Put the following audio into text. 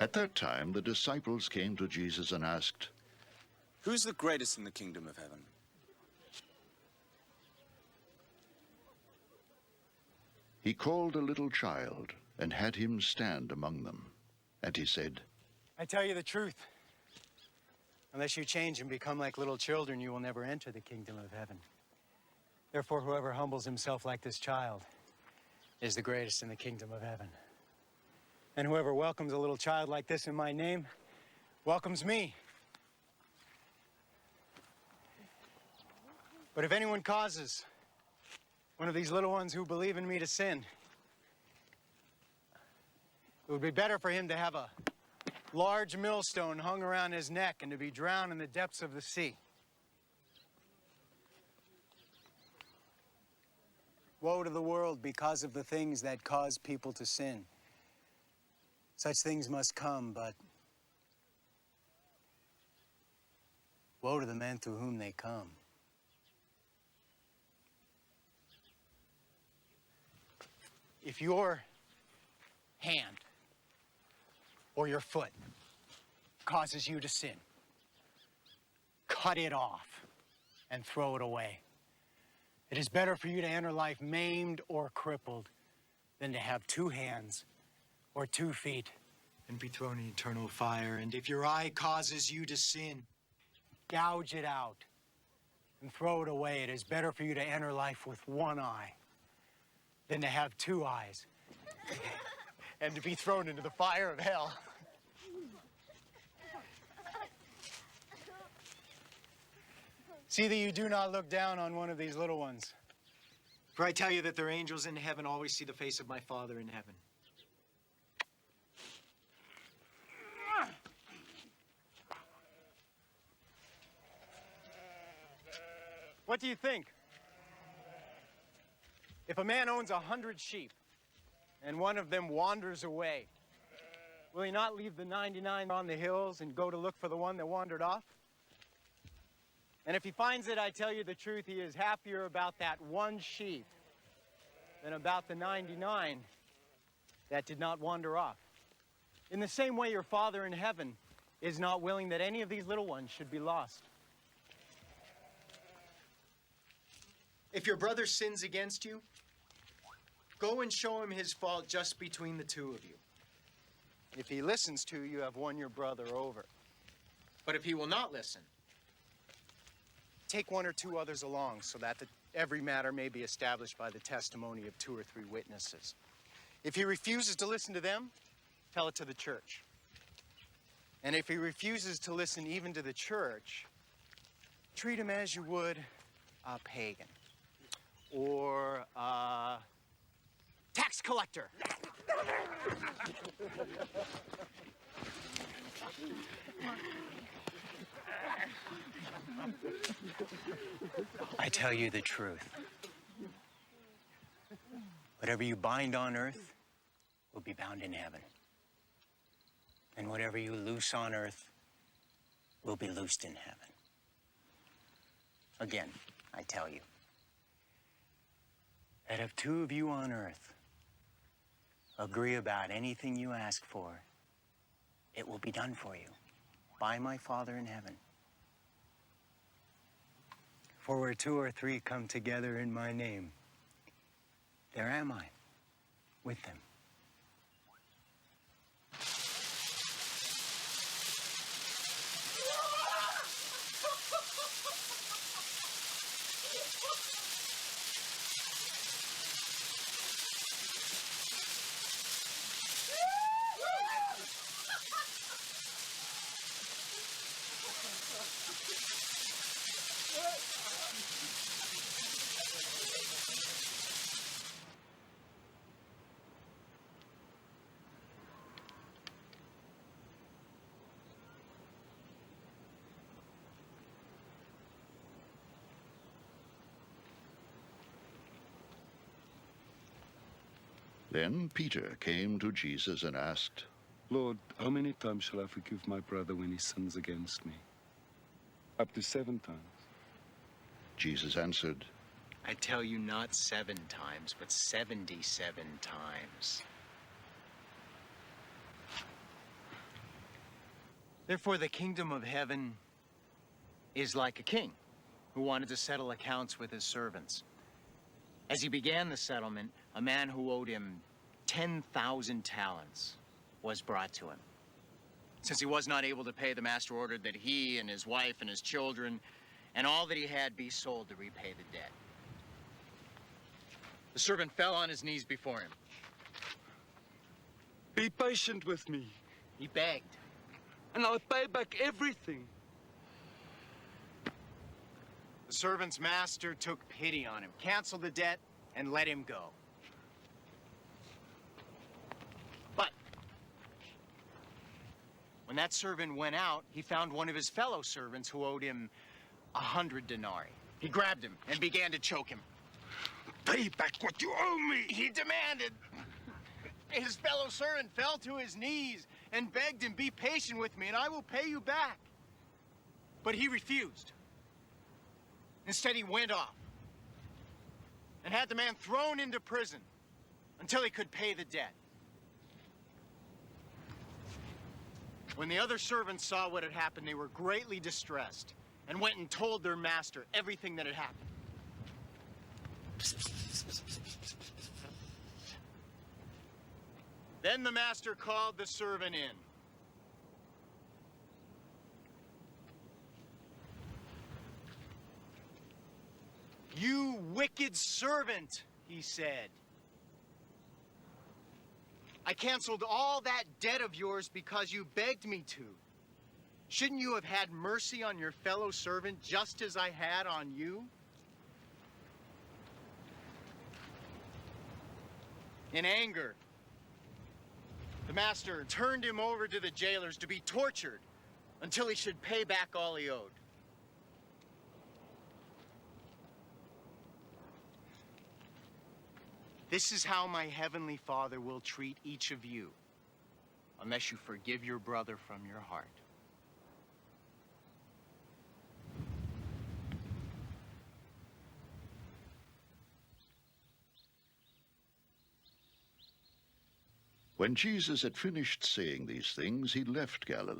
At that time, the disciples came to Jesus and asked, Who's the greatest in the kingdom of heaven? He called a little child and had him stand among them. And he said, I tell you the truth. Unless you change and become like little children, you will never enter the kingdom of heaven. Therefore, whoever humbles himself like this child is the greatest in the kingdom of heaven. And whoever welcomes a little child like this in my name welcomes me. But if anyone causes one of these little ones who believe in me to sin, it would be better for him to have a large millstone hung around his neck and to be drowned in the depths of the sea. Woe to the world because of the things that cause people to sin. Such things must come, but woe to the men through whom they come. If your hand or your foot causes you to sin, cut it off and throw it away. It is better for you to enter life maimed or crippled than to have 2 hands or 2 feet and be thrown in eternal fire. And if your eye causes you to sin, gouge it out and throw it away. It is better for you to enter life with 1 eye than to have 2 eyes and to be thrown into the fire of hell. See that you do not look down on one of these little ones. For I tell you that their angels in heaven always see the face of my Father in heaven. What do you think? If a man owns 100 sheep and one of them wanders away, will he not leave the 99 on the hills and go to look for the one that wandered off? And if he finds it, I tell you the truth, he is happier about that 1 sheep than about the 99 that did not wander off. In the same way, your Father in heaven is not willing that any of these little ones should be lost. If your brother sins against you, go and show him his fault just between the 2 of you. If he listens to you, you have won your brother over. But if he will not listen, take 1 or 2 others along so that every matter may be established by the testimony of 2 or 3 witnesses. If he refuses to listen to them, tell it to the church. And if he refuses to listen even to the church, treat him as you would a pagan or a tax collector. I tell you the truth. Whatever you bind on earth will be bound in heaven. And whatever you loose on earth will be loosed in heaven. Again, I tell you that if 2 of you on earth agree about anything you ask for, it will be done for you by my Father in heaven. For where 2 or 3 come together in my name, there am I with them. Then Peter came to Jesus and asked, Lord, how many times shall I forgive my brother when he sins against me? Up to 7 times. Jesus answered, I tell you not 7 times, but 77 times. Therefore, the kingdom of heaven is like a king who wanted to settle accounts with his servants. As he began the settlement, a man who owed him 10,000 talents was brought to him. Since he was not able to pay, the master ordered that he and his wife and his children and all that he had be sold to repay the debt. The servant fell on his knees before him. Be patient with me, He begged. and I'll pay back everything. The servant's master took pity on him, canceled the debt, and let him go. But when that servant went out, he found one of his fellow servants who owed him 100 denarii. He grabbed him and began to choke him. Pay back what you owe me! He demanded. His fellow servant fell to his knees and begged him, "Be patient with me and I will pay you back." But he refused. Instead, he went off and had the man thrown into prison until he could pay the debt. When the other servants saw what had happened, they were greatly distressed and went and told their master everything that had happened. Then the master called the servant in. "You wicked servant," he said. "I canceled all that debt of yours because you begged me to. Shouldn't you have had mercy on your fellow servant just as I had on you?" In anger, the master turned him over to the jailers to be tortured until he should pay back all he owed. This is how my heavenly Father will treat each of you unless you forgive your brother from your heart. When Jesus had finished saying these things, he left Galilee